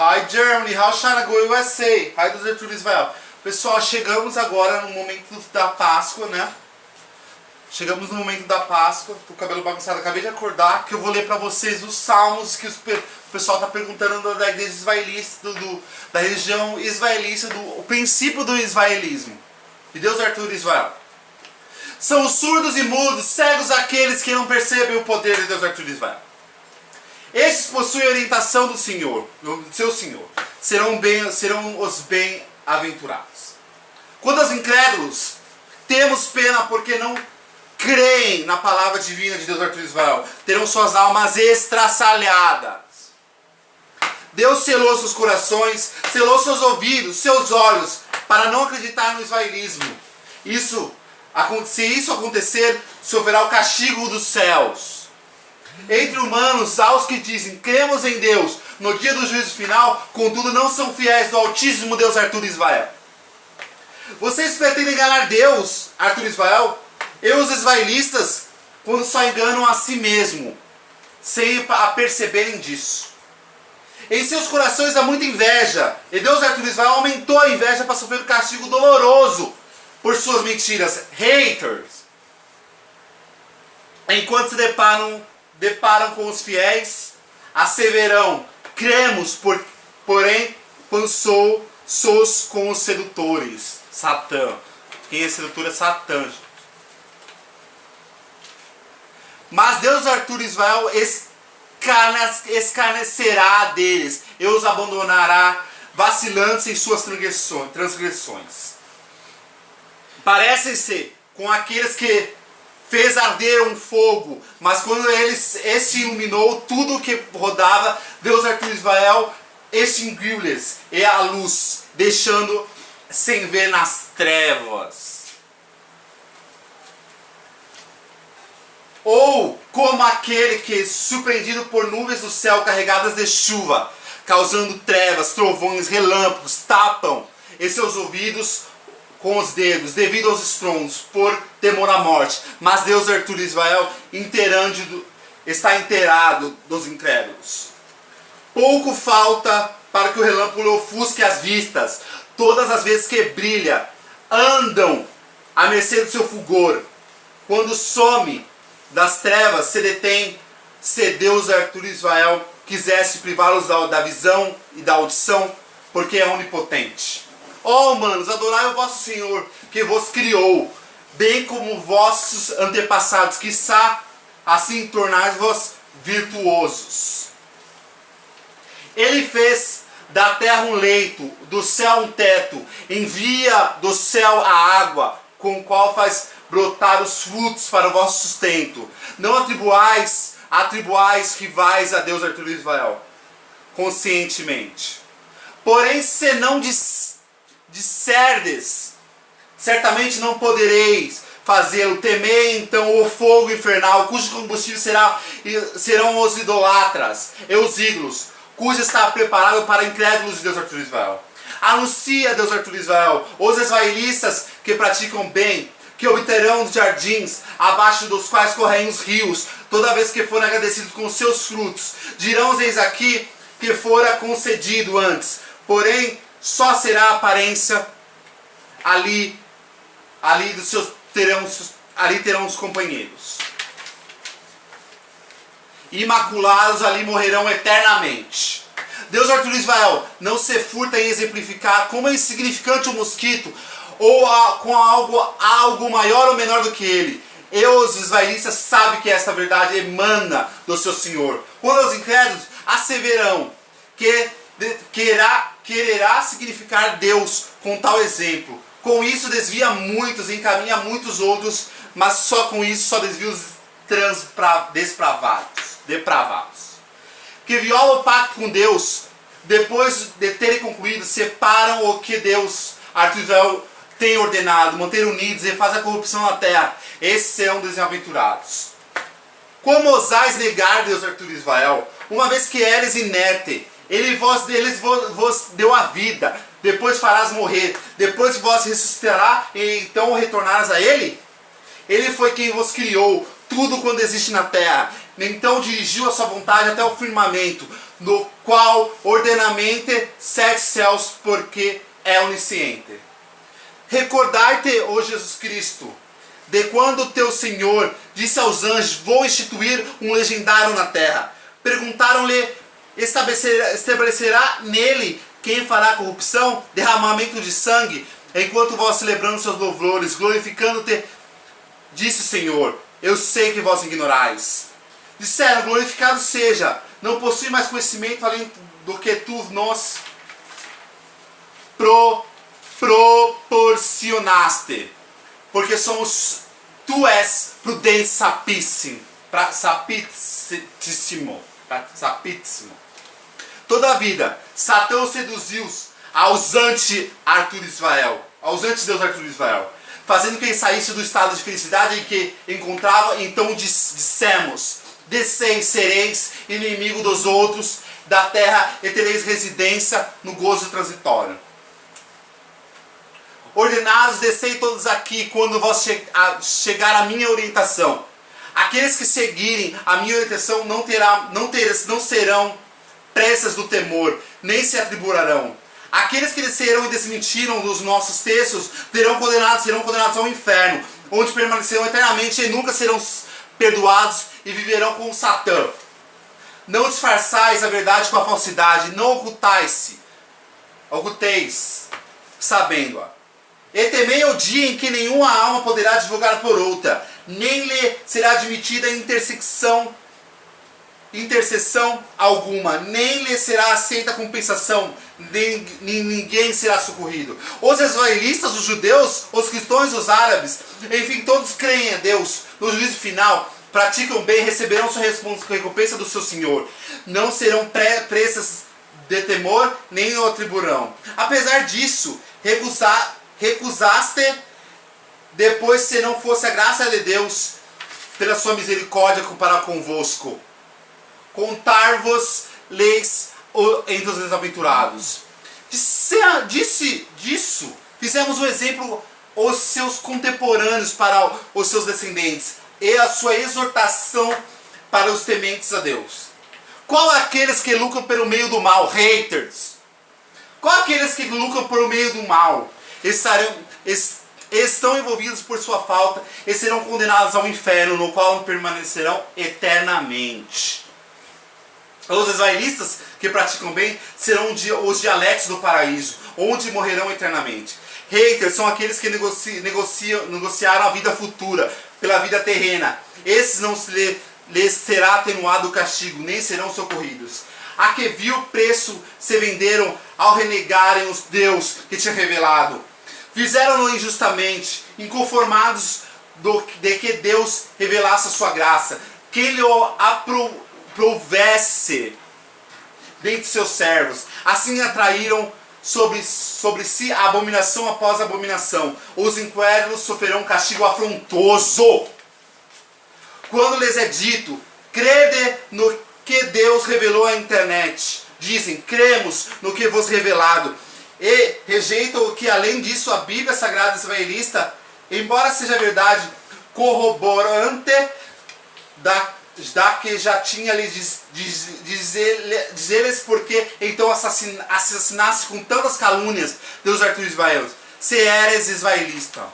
Hi Germany, how China go USA? Hi dos Arthur Israel. Pessoal, chegamos agora no momento da Páscoa, né? Chegamos no momento da Páscoa, tô com o cabelo bagunçado, acabei de acordar, que eu vou ler pra vocês os salmos que o pessoal tá perguntando da igreja israelita, da religião israelita, o princípio do israelismo. E Deus Arthur Israel. São os surdos e mudos, cegos aqueles que não percebem o poder de Deus Arthur Israel. Estes possuem a orientação do Senhor, do seu Senhor. Serão os bem-aventurados. Quando os incrédulos, temos pena porque não creem na palavra divina de Deus Arthur Israel. Terão suas almas estraçalhadas. Deus selou seus corações, selou seus ouvidos, seus olhos, para não acreditar no israelismo. Se isso acontecer, sofrerá o castigo dos céus. Entre humanos, há os que dizem, cremos em Deus, no dia do juízo final, contudo não são fiéis do Altíssimo Deus Arthur Israel. Vocês pretendem enganar Deus, Arthur Israel? E os israelitas, quando só enganam a si mesmo, sem perceberem disso. Em seus corações há muita inveja, e Deus Arthur Israel aumentou a inveja para sofrer um castigo doloroso por suas mentiras. Haters. Enquanto se deparam com os fiéis, asseveram, cremos, porém, quando sous com os sedutores. Satã. Quem é sedutor é Satã. Mas Deus Arthur Israel escarnecerá deles e os abandonará, vacilantes em suas transgressões. Parecem-se com aqueles que fez arder um fogo, mas quando este iluminou tudo o que rodava, Deus Arthur Israel extinguiu-lhes e a luz, deixando sem ver nas trevas. Ou como aquele que, surpreendido por nuvens do céu carregadas de chuva, causando trevas, trovões, relâmpagos, tapam em seus ouvidos com os dedos, devido aos estrondos, por temor à morte. Mas Deus Arthur Israel está inteirado dos incrédulos. Pouco falta para que o relâmpago ofusque as vistas. Todas as vezes que brilha, andam à mercê do seu fulgor. Quando some das trevas, se detém. Se Deus Arthur Israel quisesse privá-los da visão e da audição, porque é onipotente. Ó humanos, adorai o vosso Senhor, que vos criou, bem como vossos antepassados, quiçá assim tornar-vos virtuosos. Ele fez da terra um leito, do céu um teto, envia do céu a água, com o qual faz brotar os frutos para o vosso sustento. Não atribuais rivais a Deus Arthur Israel, conscientemente. Porém, se não disserdes, certamente não podereis fazê-lo. Temei então o fogo infernal, cujo combustível serão os idolatras e os ídolos, cujo está preparado para incrédulos de Deus Arthur Israel. Anuncia, Deus Arthur Israel, os israelitas que praticam bem, que obterão jardins, abaixo dos quais correm os rios, toda vez que forem agradecidos com os seus frutos. Dirão, eis aqui, que fora concedido antes, porém, só será a aparência, ali terão os companheiros. Imaculados ali morrerão eternamente. Deus Arthur Israel não se furta em exemplificar como é insignificante o mosquito, ou com algo maior ou menor do que ele. E os israelitas sabem que esta verdade emana do seu Senhor. Quando os incrédulos asseveram que quererá significar Deus com tal exemplo, com isso desvia muitos e encaminha muitos outros, mas só com isso só desvia os depravados. Que violam o pacto com Deus, depois de terem concluído, separam o que Deus Arthur Israel tem ordenado, manter unidos e faz a corrupção na terra. Esses serão desaventurados. Como ousais negar Deus Arthur Israel, uma vez que eres inerte? Ele vos deu a vida, depois farás morrer, depois vos ressuscitará e então retornarás a Ele? Ele foi quem vos criou, tudo quando existe na terra. Então dirigiu a sua vontade até o firmamento, no qual ordenou ordenamente 7 céus, porque é onisciente. Recordai-te, ó Jesus Cristo, de quando teu Senhor disse aos anjos: vou instituir um legendário na terra. Perguntaram-lhe: estabelecerá nele quem fará corrupção, derramamento de sangue, enquanto vós celebrando seus louvores, glorificando-te? Disse o Senhor: eu sei que vós ignorais. Disseram: glorificado seja, não possui mais conhecimento além do que tu nos proporcionaste, porque tu és prudente sapíssimo. Todavia, Satã seduziu aos anti-Arthur Israel, aos anti-Deus Arthur Israel, fazendo que ele saísse do estado de felicidade em que encontrava. Então dissemos: desceis, sereis inimigo dos outros da terra e tereis residência no gozo transitório. Ordenados, descei todos aqui quando vós chegar a minha orientação. Aqueles que seguirem a minha orientação não serão pressas do temor, nem se atribularão. Aqueles que descerão e desmentiram dos nossos textos serão condenados ao inferno, onde permanecerão eternamente e nunca serão perdoados e viverão com Satã. Não disfarçais a verdade com a falsidade, não oculteis, sabendo-a. E temei o dia em que nenhuma alma poderá divulgar por outra, nem lhe será admitida intercessão alguma, nem lhe será aceita compensação, nem ninguém será socorrido. Os israelitas, os judeus, os cristãos, os árabes, enfim, todos creem em Deus. No juízo final, praticam bem, receberão sua recompensa do seu Senhor. Não serão presas de temor, nem o atribuirão. Apesar disso, recusaste, depois, se não fosse a graça de Deus, pela sua misericórdia, comparar convosco. Contar-vos leis entre os desaventurados. Disso fizemos um exemplo aos seus contemporâneos, para os seus descendentes, e a sua exortação para os tementes a Deus. Qual aqueles que lucram pelo meio do mal? Haters. Qual aqueles que lucram pelo meio do mal? Estão envolvidos por sua falta e serão condenados ao inferno, no qual permanecerão eternamente. Os israelitas que praticam bem serão os dialetos do paraíso, onde morrerão eternamente. Haters são aqueles que negociaram a vida futura pela vida terrena. Esses não lhes será atenuado o castigo, nem serão socorridos. A que vil preço se venderam ao renegarem os Deus que tinha revelado. Fizeram-no injustamente, inconformados de que Deus revelasse a sua graça, que Ele o aprovesse dentre seus servos. Assim atraíram sobre si a abominação após a abominação. Os incrédulos sofrerão um castigo afrontoso. Quando lhes é dito: crede no que Deus revelou à internet, dizem: cremos no que vos revelado. E rejeitam o que, além disso, a Bíblia Sagrada Israelita, embora seja verdade, corroborante da que já tinha lhe dizer-lhes, porque então assassinasse com tantas calúnias Deus Arthur Israel, se eres israelista.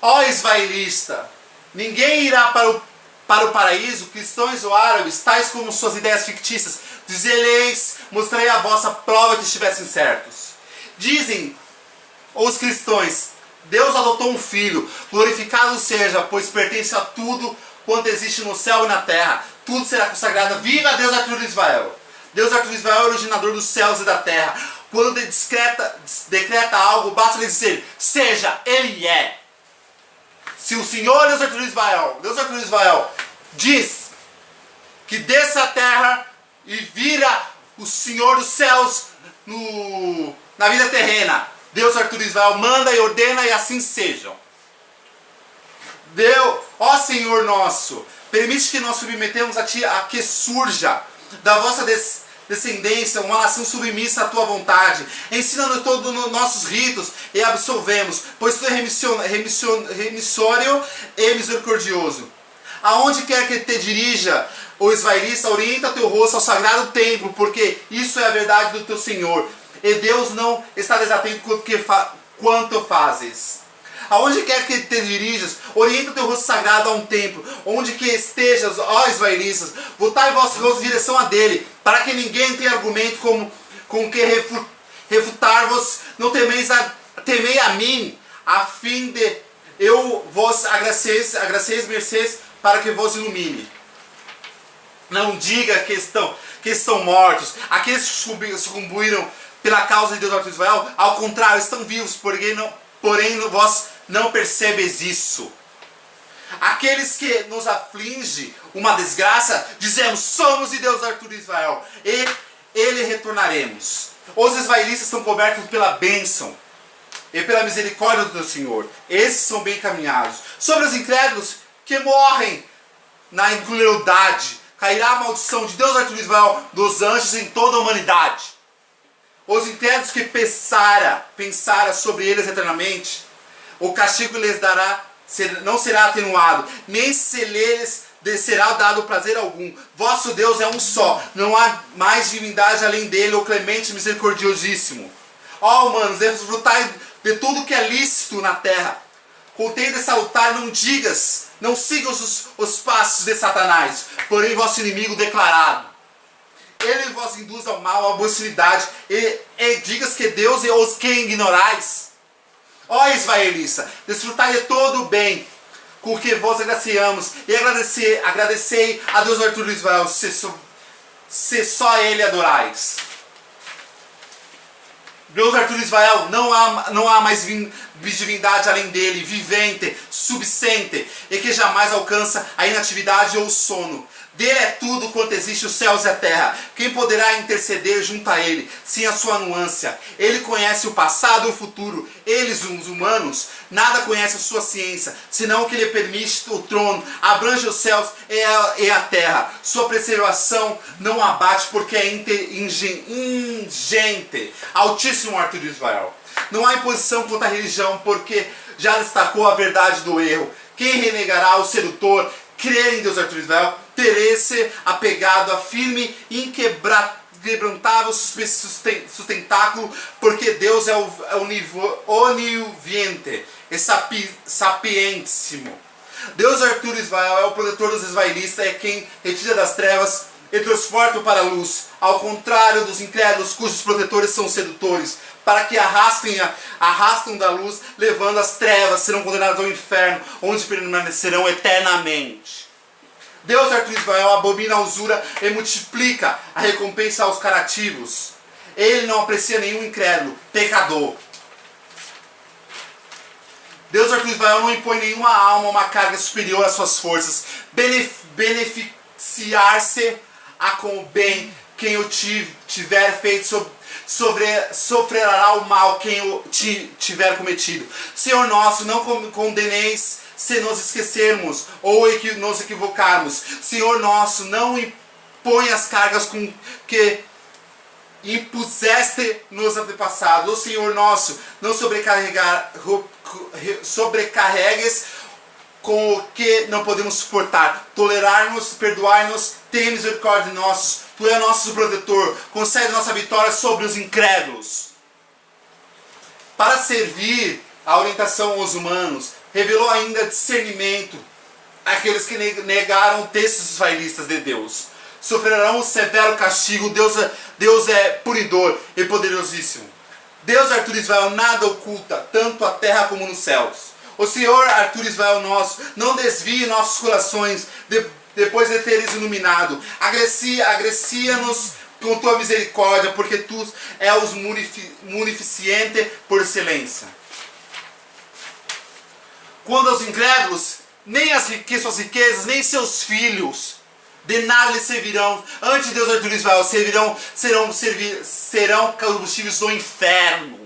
Ó israelista, ninguém irá para o paraíso, cristãos ou árabes, tais como suas ideias fictícias. Dizer-lhes: mostrei a vossa prova que estivessem certos. Dizem os cristãos: Deus adotou um filho, glorificado seja, pois pertence a tudo quanto existe no céu e na terra. Tudo será consagrado. Viva Deus Arthur Israel! Deus Arthur Israel é o originador dos céus e da terra. Quando decreta algo, basta lhe dizer: seja, ele é. Se o Senhor Deus Arthur Israel diz que desça a terra e vira o Senhor dos céus na vida terrena, Deus Arthur Israel manda e ordena, e assim sejam. Ó Senhor nosso, permite que nós submetemos a Ti a que surja da vossa descendência uma nação submissa à Tua vontade. Ensina-nos todos os nossos ritos e absolvemos, pois Tu é remissório e misericordioso. Aonde quer que te dirija, o israelita, orienta teu rosto ao sagrado templo, porque isso é a verdade do teu Senhor. E Deus não está desatento quanto fazes. Aonde quer que te dirijas, orienta teu rosto sagrado a um templo, onde que estejas, ó israelitas, voltai vosso rosto em direção a dele, para que ninguém tenha argumento com que refutar-vos. Não temei a mim, a fim de eu vos agraceis mercês, para que vos ilumine. Não diga que estão mortos. Aqueles que sucumbiram pela causa de Deus de Israel, ao contrário, estão vivos, porém vós não percebes isso. Aqueles que nos aflige uma desgraça, dizemos, somos de Deus de Israel, e ele retornaremos. Os israelitas estão cobertos pela bênção e pela misericórdia do teu Senhor. Esses são bem caminhados. Sobre os incrédulos que morrem na incredulidade, cairá a maldição de Deus de Israel, dos anjos em toda a humanidade. Os incrédulos que pensara sobre eles eternamente, o castigo lhes dará, não será atenuado, nem se lhes será dado prazer algum. Vosso Deus é um só, não há mais divindade além dele, o clemente e misericordiosíssimo. Ó humanos, desfrutai de tudo que é lícito na terra. Contei de salutar, não sigas os passos de Satanás, porém vosso inimigo declarado. Ele vos induz ao mal, à hostilidade, e digas que Deus é os que ignorais. Ó israelita, desfrutai de todo o bem com que vos agraciamos, e agradecei a Deus do Arthur de Israel, se só ele adorais. Deus Arthur de Israel, não há mais divindade além dele, vivente, subsente, e que jamais alcança a inatividade ou o sono. Dele é tudo quanto existe os céus e a terra. Quem poderá interceder junto a ele, sem a sua nuance? Ele conhece o passado e o futuro. Eles, os humanos, nada conhecem a sua ciência, senão o que lhe permite o trono, abrange os céus e a terra. Sua preservação não abate, porque é ingente. Altíssimo Arthur de Israel. Não há imposição contra a religião, porque já destacou a verdade do erro. Quem renegará o sedutor, crer em Deus Arthur de Israel, ter-se apegado a firme, inquebrantável sustentáculo, porque Deus é onivente e sapientíssimo. Deus Arthur de Israel é o protetor dos israelitas, é quem retira das trevas e transporta para a luz, ao contrário dos incrédulos, cujos protetores são sedutores, para que arrastam da luz, levando as trevas, serão condenados ao inferno, onde permanecerão eternamente. Deus Arthur de Israel abomina a usura e multiplica a recompensa aos carativos. Ele não aprecia nenhum incrédulo, pecador. Deus Arthur de Israel não impõe nenhuma alma uma carga superior às suas forças. Beneficiar-se a com o bem quem o tiver feito, sofrerá o mal quem o tiver cometido. Senhor nosso, não condeneis se nos esquecermos ou nos equivocarmos. Senhor nosso, não impõe as cargas com que impuseste nos antepassados. Ó Senhor nosso, não sobrecarregues com o que não podemos suportar. Tolerar-nos, perdoar-nos, tenha misericórdia de nós. Tu és nosso protetor, concede nossa vitória sobre os incrédulos. Para servir a orientação aos humanos, revelou ainda discernimento àqueles que negaram textos israelitas de Deus. Sofrerão um severo castigo. Deus é punidor e poderosíssimo. Deus Arthur de Israel nada oculta, tanto a terra como nos céus. O Senhor Arthur de Israel nosso, não desvie nossos corações depois de teres iluminado. Agrecia-nos com tua misericórdia, porque tu és munificente por excelência. Quando aos incrédulos, nem suas riquezas, nem seus filhos, de nada lhes servirão. Antes Deus Arthur de Israel, serão combustíveis do inferno.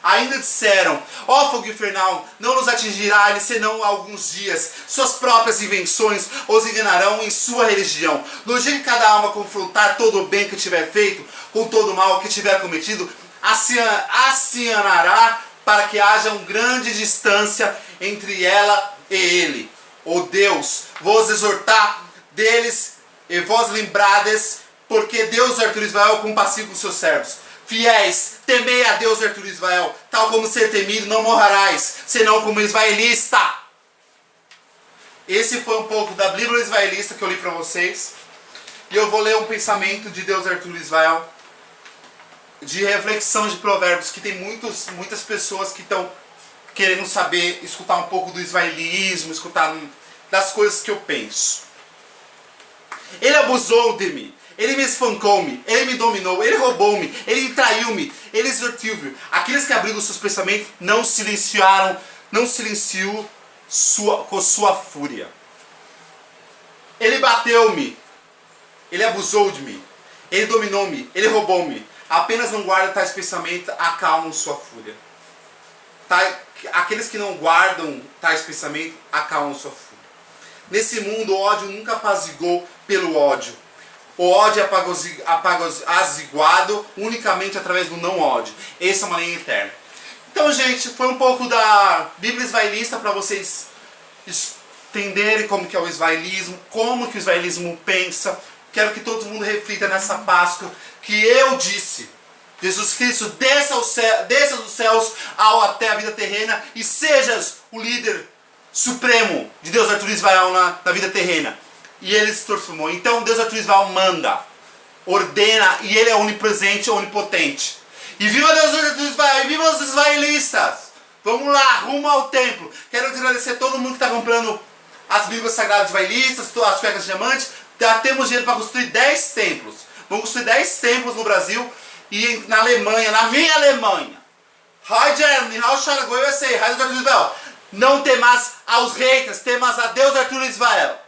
Ainda disseram, ó fogo infernal, não nos atingirá ele senão alguns dias. Suas próprias invenções os enganarão em sua religião. No dia que cada alma confrontar todo o bem que tiver feito, com todo o mal que tiver cometido, acianará para que haja uma grande distância entre ela e ele. ou Deus, vos exortar deles e vós lembrades, porque Deus, Arthur Israel, é compassivo com seus servos. Fiéis, temei a Deus, Arthur Israel, tal como ser temido, não morrerás, senão como israelista. Esse foi um pouco da Bíblia israelista que eu li para vocês. E eu vou ler um pensamento de Deus, Arthur Israel, de reflexão de provérbios, que tem muitas pessoas que estão querendo saber, escutar um pouco do israelismo, escutar das coisas que eu penso. Ele abusou de mim, ele me espancou-me, ele me dominou, ele roubou-me, ele traiu-me, ele exortiu-me. Aqueles que abrigam os seus pensamentos não silenciaram, não silenciou com sua fúria. Ele bateu-me, ele abusou de mim, ele dominou-me, ele roubou-me. Apenas não guarda tais pensamentos, acalmam sua fúria. Aqueles que não guardam tais pensamentos, acalmam sua fúria. Nesse mundo, o ódio nunca apazigou pelo ódio. O ódio é apaziguado unicamente através do não ódio. Essa é uma linha eterna. Então, gente, foi um pouco da Bíblia israelista para vocês entenderem como que é o israelismo, como que o israelismo pensa. Quero que todo mundo reflita nessa Páscoa que eu disse. Jesus Cristo desça dos céus até a vida terrena e sejas o líder supremo de Deus, Arthur Israel, na vida terrena. E ele se transformou. Então Deus, Arthur Israel, manda, ordena, e ele é onipresente, onipotente. E viva Deus, Arthur Israel, e viva os israelistas! Vamos lá, rumo ao templo. Quero agradecer a todo mundo que está comprando as Bíblias Sagradas israelistas, as cuecas de diamante. Já temos dinheiro para construir 10 templos. Vamos construir 10 templos no Brasil e na Alemanha, na minha Alemanha. Hi Germany, how shall I go USA? Hi Arthur Israel. Não temas aos haters, temas a Deus, Arthur Israel.